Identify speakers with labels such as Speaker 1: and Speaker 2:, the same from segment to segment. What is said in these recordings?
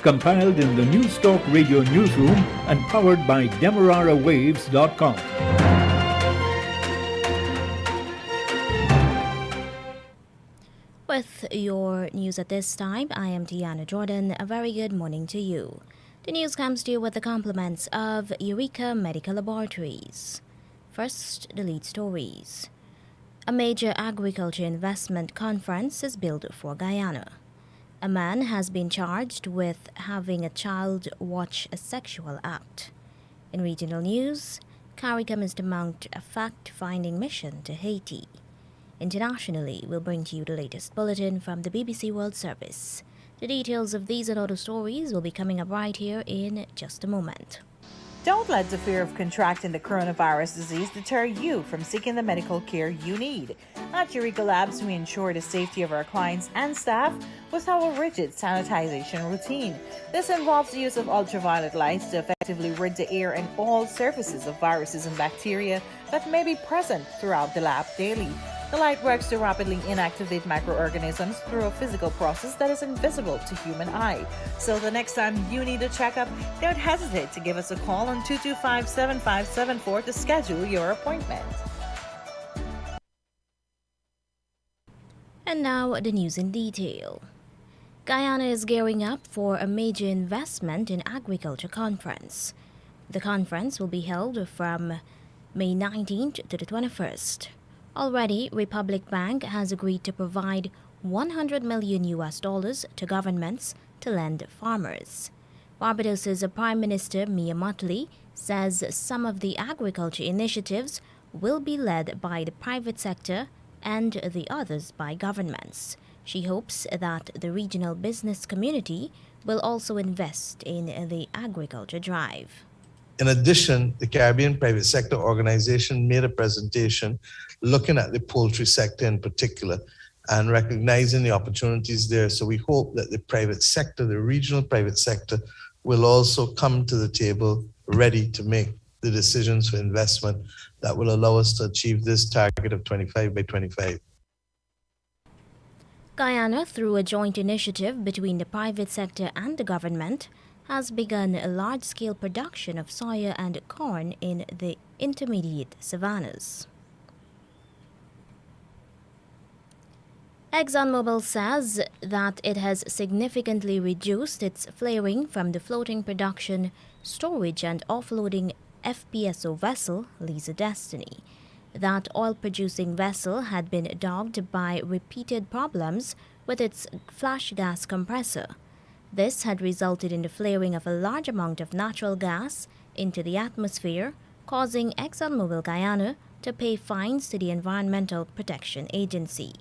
Speaker 1: compiled in the News Talk Radio newsroom and powered by DemeraraWaves.com.
Speaker 2: With your news at this time, I am Deanna Jordan. A very good morning to you. The news comes to you with the compliments of Eureka Medical Laboratories. First, the lead stories. A major agriculture investment conference is built for Guyana. A man has been charged with having a child watch a sexual act. In regional news, CARICOM is to mount a fact-finding mission to Haiti. Internationally, we'll bring to you the latest bulletin from the BBC World Service. The details of these and other stories will be coming up right here in just a moment.
Speaker 3: Don't let the fear of contracting the coronavirus disease deter you from seeking the medical care you need. At Eureka Labs, we ensure the safety of our clients and staff with our rigid sanitization routine. This involves the use of ultraviolet lights to effectively rid the air and all surfaces of viruses and bacteria that may be present throughout the lab daily. The light works to rapidly inactivate microorganisms through a physical process that is invisible to human eye. So the next time you need a checkup, don't hesitate to give us a call on 225-7574 to schedule your appointment.
Speaker 2: And now the news in detail. Guyana is gearing up for a major investment in agriculture conference. The conference will be held from May 19th to the 21st. Already, Republic Bank has agreed to provide $100 million to governments to lend farmers. Barbados's Prime Minister Mia Mottley says some of the agriculture initiatives will be led by the private sector and the others by governments. She hopes that the regional business community will also invest in the agriculture drive.
Speaker 4: In addition, the Caribbean Private Sector Organization made a presentation looking at the poultry sector in particular and recognizing the opportunities there. So we hope that the private sector, the regional private sector, will also come to the table ready to make the decisions for investment that will allow us to achieve this target of 25 by 25.
Speaker 2: Guyana, through a joint initiative between the private sector and the government, has begun a large-scale production of soya and corn in the intermediate savannas. ExxonMobil says that it has significantly reduced its flaring from the floating production, storage and offloading FPSO vessel Liza Destiny. That oil-producing vessel had been dogged by repeated problems with its flash gas compressor. This had resulted in the flaring of a large amount of natural gas into the atmosphere, causing ExxonMobil Guyana to pay fines to the Environmental Protection Agency.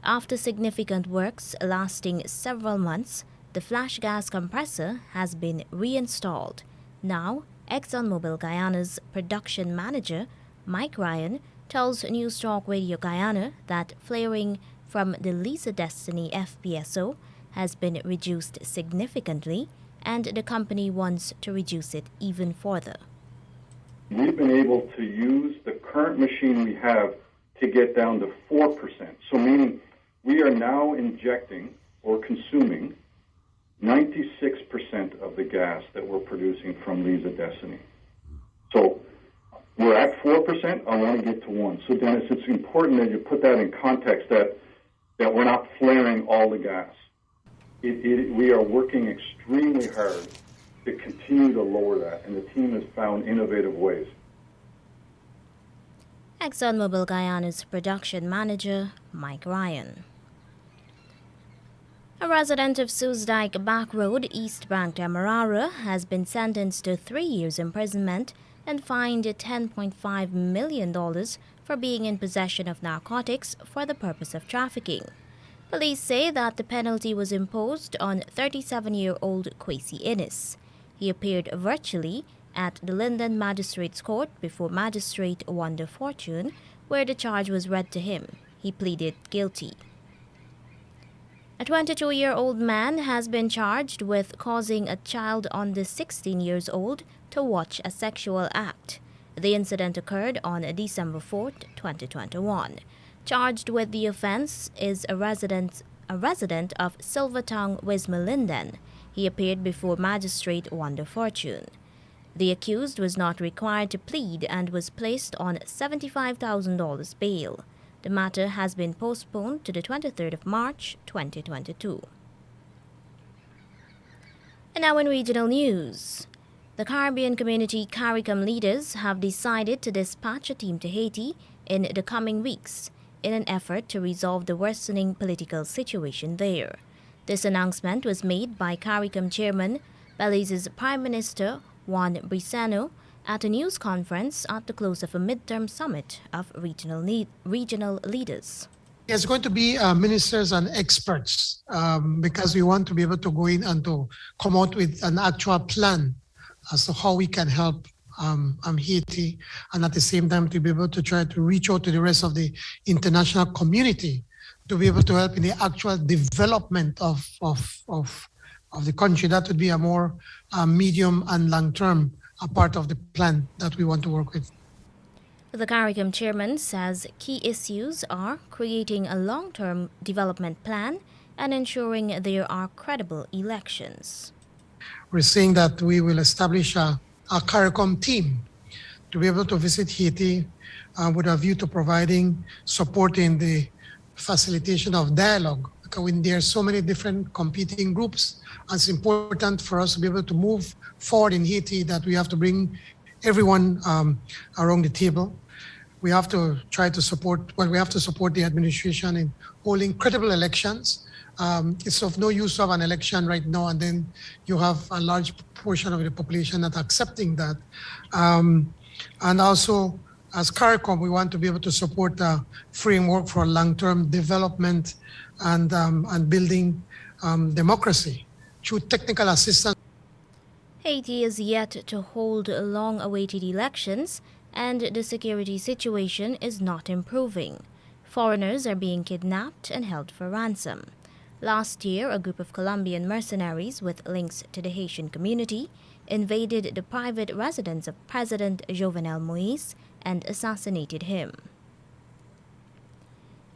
Speaker 2: After significant works lasting several months, the flash gas compressor has been reinstalled. Now, ExxonMobil Guyana's production manager, Mike Ryan, tells News Talk Radio Guyana that flaring from the Liza Destiny FPSO has been reduced significantly, and the company wants to reduce it even further.
Speaker 5: We've been able to use the current machine we have to get down to 4%. So meaning we are now injecting or consuming 96% of the gas that we're producing from Liza Destiny. So we're at 4%, I want to get to 1. So Dennis, it's important that you put that in context that we're not flaring all the gas. We are working extremely hard to continue to lower that, and the team has found innovative ways.
Speaker 2: ExxonMobil Guyana's production manager, Mike Ryan. A resident of Soesdijk Back Road, East Bank, Demerara, has been sentenced to 3 years imprisonment and fined $10.5 million for being in possession of narcotics for the purpose of trafficking. Police say that the penalty was imposed on 37-year-old Kwesi Innis. He appeared virtually at the Linden Magistrates Court before Magistrate Wanda Fortune, where the charge was read to him. He pleaded guilty. A 22-year-old man has been charged with causing a child under 16 years old to watch a sexual act. The incident occurred on December 4, 2021. Charged with the offense is a resident of Silvertongue, Wisma Linden. He appeared before Magistrate Wanda Fortune. The accused was not required to plead and was placed on $75,000 bail. The matter has been postponed to the 23rd of March, 2022. And now in regional news. The Caribbean Community CARICOM leaders have decided to dispatch a team to Haiti in the coming weeks in an effort to resolve the worsening political situation there. This announcement was made by CARICOM chairman, Belize's Prime Minister Juan Briseno, at a news conference at the close of a midterm summit of regional leaders.
Speaker 6: It's going to be ministers and experts because we want to be able to go in and to come out with an actual plan as to how we can help Haiti, and at the same time to be able to try to reach out to the rest of the international community to be able to help in the actual development of the country. That would be a more medium and long-term part of the plan that we want to work with.
Speaker 2: The CARICOM chairman says key issues are creating a long-term development plan and ensuring there are credible elections.
Speaker 6: We're saying that we will establish a CARICOM team to be able to visit Haiti with a view to providing support in the facilitation of dialogue. Because when there are so many different competing groups, it's important for us to be able to move forward in Haiti that we have to bring everyone around the table. We have to try to support the administration in holding credible elections. It's of no use to have an election right now and then you have a large portion of the population not accepting that. And also, as CARICOM, we want to be able to support a framework for long-term development and building democracy through technical assistance.
Speaker 2: Haiti is yet to hold long-awaited elections, and the security situation is not improving. Foreigners are being kidnapped and held for ransom. Last year, a group of Colombian mercenaries with links to the Haitian community invaded the private residence of President Jovenel Moïse and assassinated him.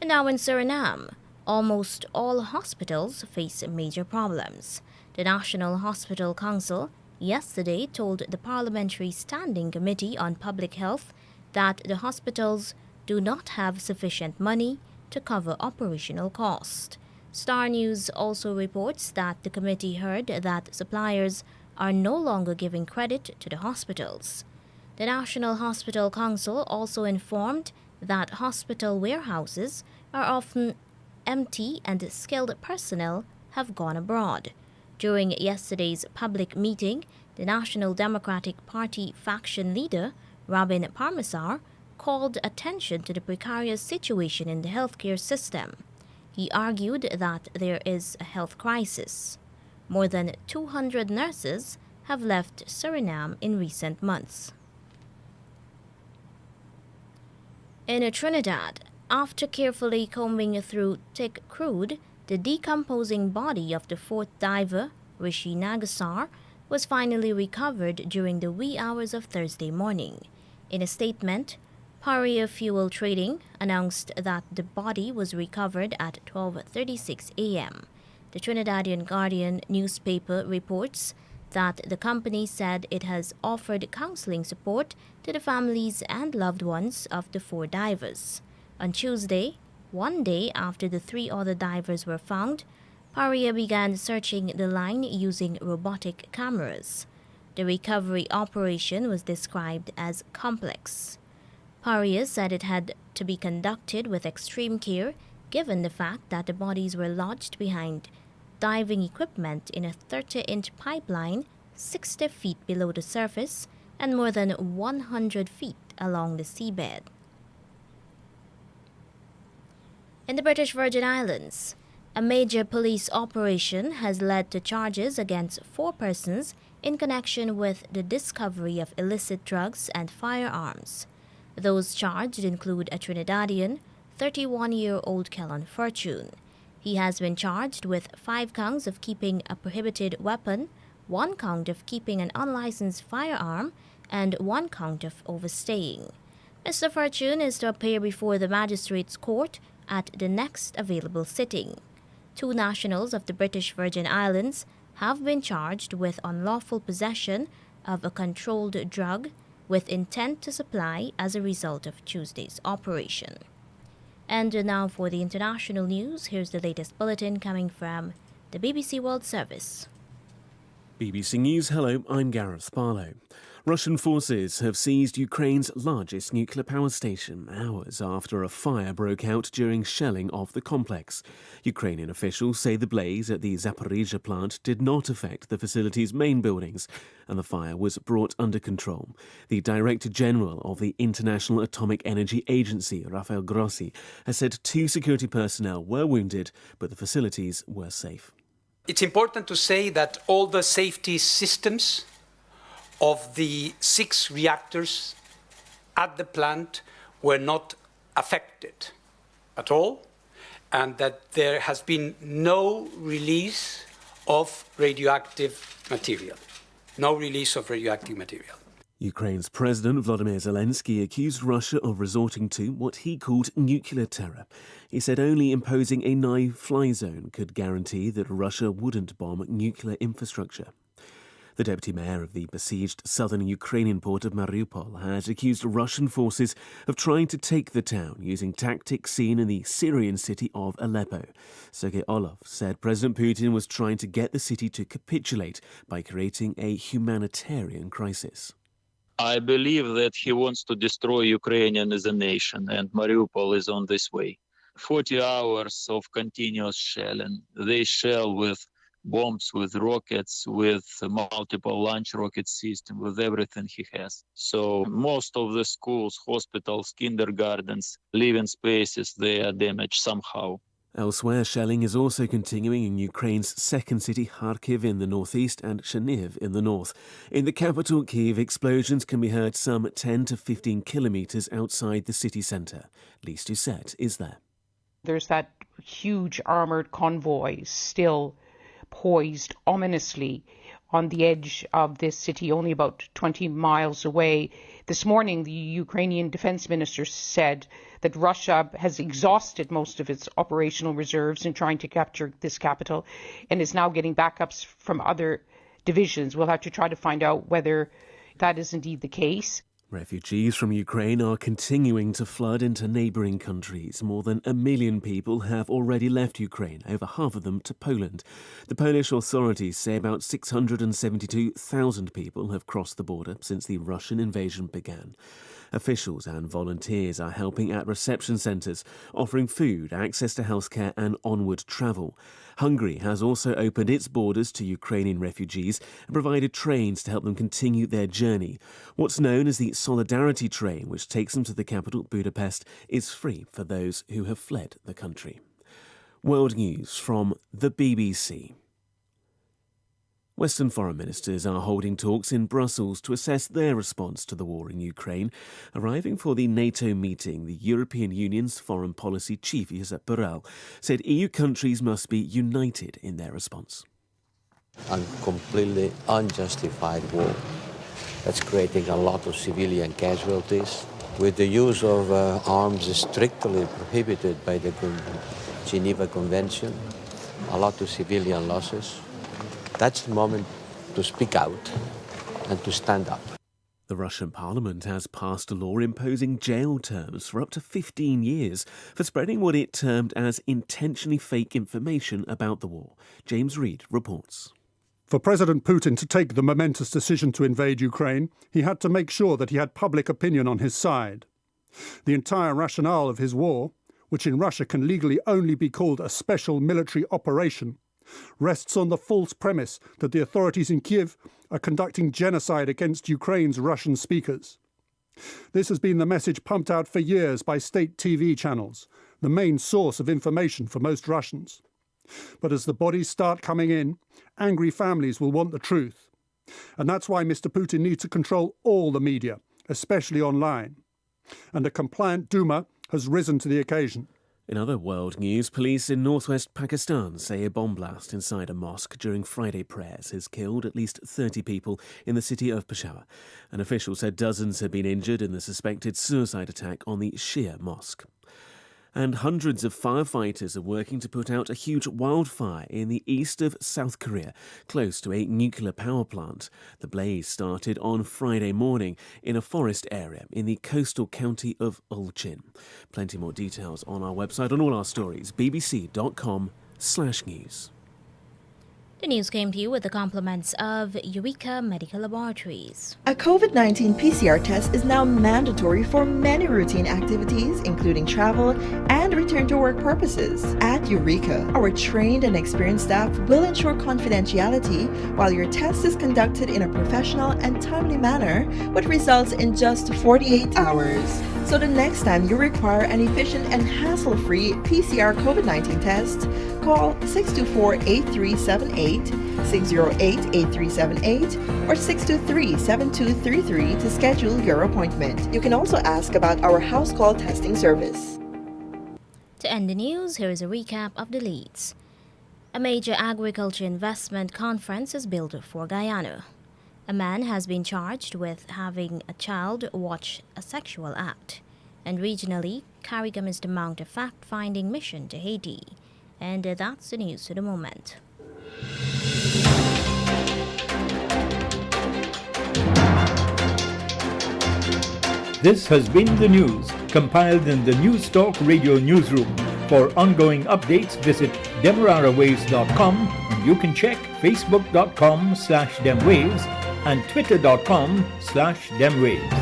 Speaker 2: And now in Suriname, almost all hospitals face major problems. The National Hospital Council yesterday told the Parliamentary Standing Committee on Public Health that the hospitals do not have sufficient money to cover operational costs. Star News also reports that the committee heard that suppliers are no longer giving credit to the hospitals. The National Hospital Council also informed that hospital warehouses are often empty and skilled personnel have gone abroad. During yesterday's public meeting, the National Democratic Party faction leader, Robin Parmesar, called attention to the precarious situation in the healthcare system. He argued that there is a health crisis. More than 200 nurses have left Suriname in recent months. In Trinidad, after carefully combing through thick crude, the decomposing body of the fourth diver, Rishi Nagasar, was finally recovered during the wee hours of Thursday morning. In a statement, Paria Fuel Trading announced that the body was recovered at 12:36 a.m. The Trinidadian Guardian newspaper reports that the company said it has offered counseling support to the families and loved ones of the four divers. On Tuesday, one day after the three other divers were found, Paria began searching the line using robotic cameras. The recovery operation was described as complex. Paria said it had to be conducted with extreme care given the fact that the bodies were lodged behind diving equipment in a 30-inch pipeline 60 feet below the surface and more than 100 feet along the seabed. In the British Virgin Islands, a major police operation has led to charges against 4 persons in connection with the discovery of illicit drugs and firearms. Those charged include a Trinidadian, 31-year-old Kellon Fortune. He has been charged with 5 counts of keeping a prohibited weapon, 1 count of keeping an unlicensed firearm, and 1 count of overstaying. Mr. Fortune is to appear before the magistrate's court at the next available sitting. 2 nationals of the British Virgin Islands have been charged with unlawful possession of a controlled drug with intent to supply as a result of Tuesday's operation. And now for the international news, here's the latest bulletin coming from the BBC World Service.
Speaker 7: BBC News, hello, I'm Gareth Barlow. Russian forces have seized Ukraine's largest nuclear power station hours after a fire broke out during shelling of the complex. Ukrainian officials say the blaze at the Zaporizhzhia plant did not affect the facility's main buildings, and the fire was brought under control. The Director General of the International Atomic Energy Agency, Rafael Grossi, has said 2 security personnel were wounded, but the facilities were safe.
Speaker 8: It's important to say that all the safety systems of the 6 reactors at the plant were not affected at all, and that there has been no release of radioactive material. No release of radioactive material.
Speaker 7: Ukraine's President Volodymyr Zelensky accused Russia of resorting to what he called nuclear terror. He said only imposing a no-fly zone could guarantee that Russia wouldn't bomb nuclear infrastructure. The deputy mayor of the besieged southern Ukrainian port of Mariupol has accused Russian forces of trying to take the town using tactics seen in the Syrian city of Aleppo. Sergei Orlov said President Putin was trying to get the city to capitulate by creating a humanitarian crisis.
Speaker 9: I believe that he wants to destroy Ukraine as a nation, and Mariupol is on this way. 40 hours of continuous shelling. They shell with bombs, with rockets, with multiple launch rocket system, with everything he has. So most of the schools, hospitals, kindergartens, living spaces, they are damaged somehow.
Speaker 7: Elsewhere, shelling is also continuing in Ukraine's second city, Kharkiv, in the northeast and Chernihiv in the north. In the capital, Kyiv, explosions can be heard some 10 to 15 kilometres outside the city centre. Lise Doucette is there.
Speaker 10: There's that huge armoured convoy still poised ominously on the edge of this city, only about 20 miles away. This morning, the Ukrainian defense minister said that Russia has exhausted most of its operational reserves in trying to capture this capital and is now getting backups from other divisions. We'll have to try to find out whether that is indeed the case.
Speaker 7: Refugees from Ukraine are continuing to flood into neighbouring countries. More than 1 million people have already left Ukraine, over half of them to Poland. The Polish authorities say about 672,000 people have crossed the border since the Russian invasion began. Officials and volunteers are helping at reception centres, offering food, access to healthcare and onward travel. Hungary has also opened its borders to Ukrainian refugees and provided trains to help them continue their journey. What's known as the Solidarity Train, which takes them to the capital, Budapest, is free for those who have fled the country. World News from the BBC. Western foreign ministers are holding talks in Brussels to assess their response to the war in Ukraine. Arriving for the NATO meeting, the European Union's foreign policy chief, Josep Borrell, said EU countries must be united in their response.
Speaker 11: A completely unjustified war that's creating a lot of civilian casualties, with the use of arms strictly prohibited by the Geneva Convention, a lot of civilian losses. That's the moment to speak out and to stand up.
Speaker 7: The Russian parliament has passed a law imposing jail terms for up to 15 years for spreading what it termed as intentionally fake information about the war. James Reid reports.
Speaker 12: For President Putin to take the momentous decision to invade Ukraine, he had to make sure that he had public opinion on his side. The entire rationale of his war, which in Russia can legally only be called a special military operation, rests on the false premise that the authorities in Kyiv are conducting genocide against Ukraine's Russian speakers. This has been the message pumped out for years by state TV channels, the main source of information for most Russians. But as the bodies start coming in, angry families will want the truth. And that's why Mr. Putin needs to control all the media, especially online. And a compliant Duma has risen to the occasion.
Speaker 7: In other world news, police in northwest Pakistan say a bomb blast inside a mosque during Friday prayers has killed at least 30 people in the city of Peshawar. An official said dozens had been injured in the suspected suicide attack on the Shia mosque. And hundreds of firefighters are working to put out a huge wildfire in the east of South Korea, close to a nuclear power plant. The blaze started on Friday morning in a forest area in the coastal county of Ulchin. Plenty more details on our website on all our stories, bbc.com/news.
Speaker 2: The news came to you with the compliments of Eureka Medical Laboratories.
Speaker 13: A COVID-19 PCR test is now mandatory for many routine activities, including travel and return to work purposes. At Eureka, our trained and experienced staff will ensure confidentiality while your test is conducted in a professional and timely manner with results in just 48 hours. So the next time you require an efficient and hassle-free PCR COVID-19 test, call 624-8378, 608-8378, or 623-7233 to schedule your appointment. You can also ask about our house call testing service.
Speaker 2: To end the news, here is a recap of the leads. A major agriculture investment conference is built for Guyana. A man has been charged with having a child watch a sexual act. And regionally, CARICOM is to mount a fact-finding mission to Haiti. And that's the news to the moment.
Speaker 1: This has been the news, compiled in the News Talk Radio newsroom. For ongoing updates, visit demerarawaves.com, and you can check facebook.com/demwaves and twitter.com/demwaves.